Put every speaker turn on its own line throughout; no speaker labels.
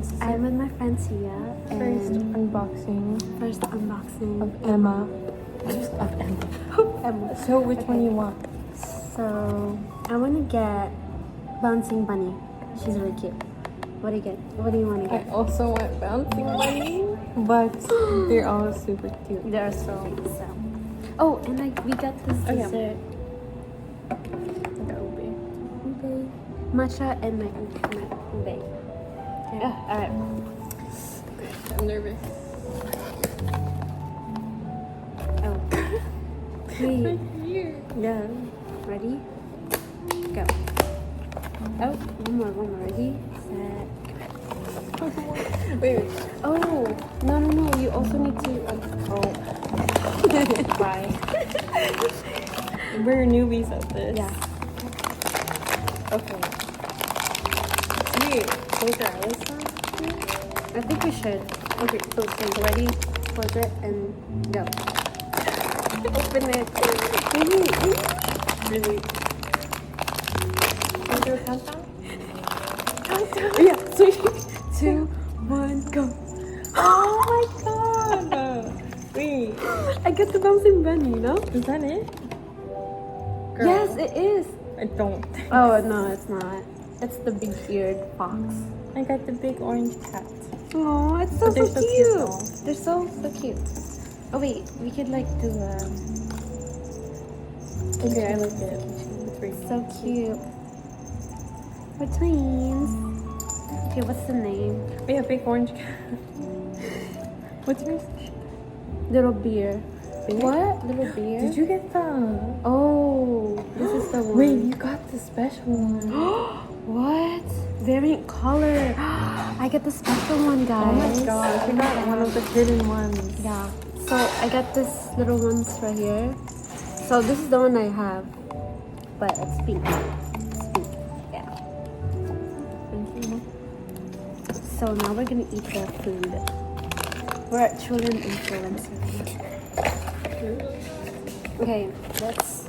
guys. I'm with my friend Tia.
First unboxing
of
Emma.
Emma.
So which one you want?
So I want to get Bouncing Bunny. She's really cute. What do you get? What do you want to
I
get?
also want Bouncing Bunny, but they're all super cute.
They're so. Oh, and we got this
yeah.
dessert.
The ube.
Ube. Matcha and my ube. Okay. Alright.
I'm nervous.
Oh. Wait.
Here.
Yeah. Ready? Go. Oh, one more. Ready? Set.
Wait.
Oh, no. You also need to.
Bye. We're newbies at this.
Yeah.
Okay. Sweet. Close your eyes.
I think we should. Okay, so ready? Close it and go. Open it.
Really. Can you do a countdown?
Yeah. 3, 2, 1, go.
Oh my god! Wait.
I got the Bouncing Bunny, you know?
Is that it? Girl,
Yes, it is.
I don't think
Oh, no, it's not. It's the big-eared fox.
I got the big orange cat.
Oh, it's so,
But they're
so
so
cute.
cute though.
They're so cute. Oh, wait. We could, like, do
Okay, I like it. It's very
so cute. We're twins. Okay, what's the name?
We have big orange cat. What's yours?
Little beer.
Beer?
What? Little beer?
Did you get the...
Oh, this is the one.
Wait, you got the special one.
What? Variant color. I get the special one, guys.
Oh my gosh, you got one of the hidden ones.
Yeah. So I got this little ones right here. So this is the one I have, but it's pink. It's pink. Yeah.
Thank you.
So now we're gonna eat the food. We're children influencers. Okay, let's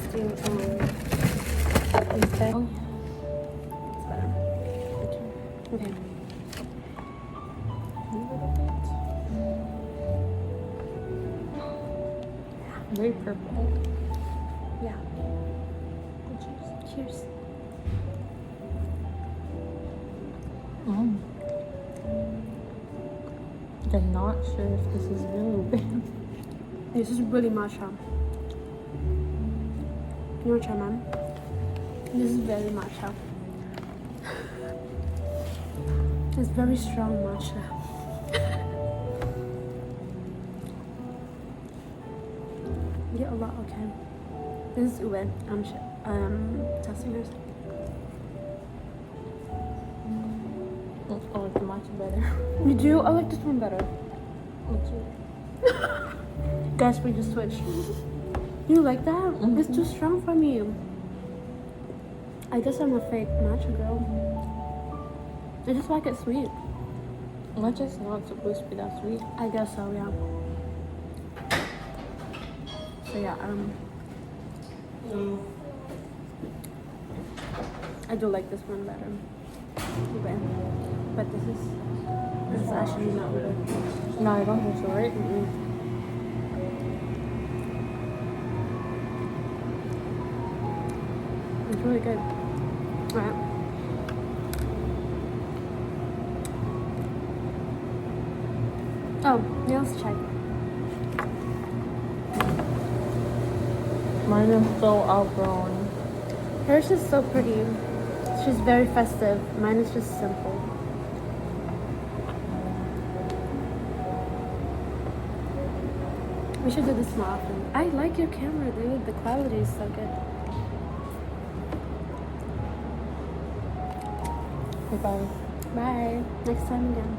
do instead.
Oh.
It's better. Okay.
A little bit. Very purple.
Yeah. Cheers.
I'm not sure if this is really big.
This is really matcha. You want to try, man? This is very matcha. It's very strong matcha. You get a lot, okay. This is ube. Testing yours.
I like the matcha better.
You do? I like this one better.
What's yours?
Guys, we just switched. You like that?
Mm-hmm.
It's too strong for me. I guess I'm a fake matcha girl. I just like it sweet.
Matcha's not supposed to be that sweet.
I guess so, yeah. So yeah, I do like this one better. Okay. But this is actually not good.
No, I don't think so, right?
It's really good. Alright. Oh, nails check.
Mine is so outgrown.
Hers is so pretty. She's very festive. Mine is just simple. We should do this more often. I like your camera, dude. The quality is so good.
Goodbye.
Bye. Next time again.